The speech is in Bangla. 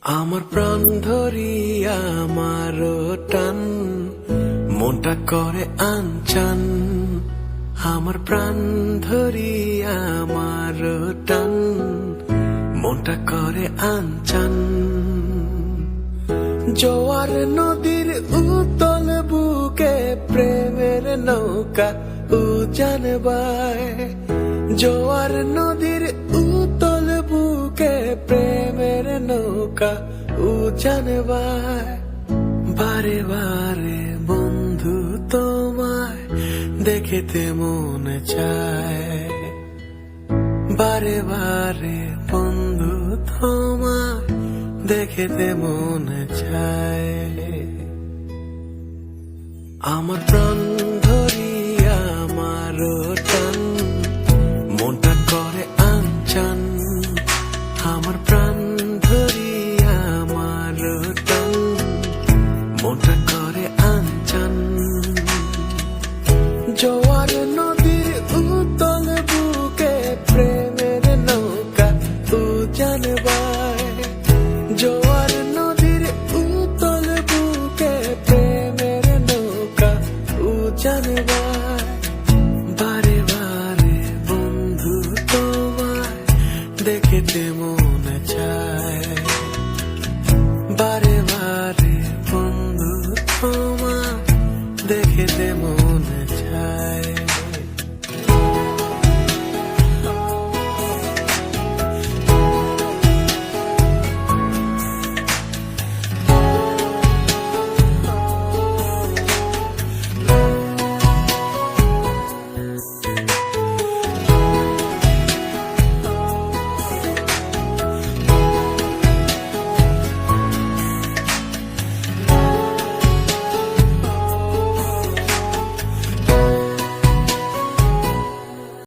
আমার প্রাণ ধরিয়া আমার টান মনটা করে আনচান, আমার প্রাণ ধরিয়া আমার টান মনটা করে আনচান। জোয়ার নদীর উতল বুকে প্রেমের নৌকা উজান বায়, জোয়ার নদীর উতল বুকে প্রেমের নৌকা উজান বায়। বারে বারে বন্ধু তোমায় দেখিতে মনে চায়, বারে বারে বন্ধু তোমায় দেখিতে মনে চায়। আমার প্রাণ ধরিয়া আমার টান মনটা করে আনচান, আমার প্রাণ ধরিয়া আমার টান মনটা করে আনচান। জোয়ার নদীর উতল বুকে প্রেমের নৌকা উজান বায়,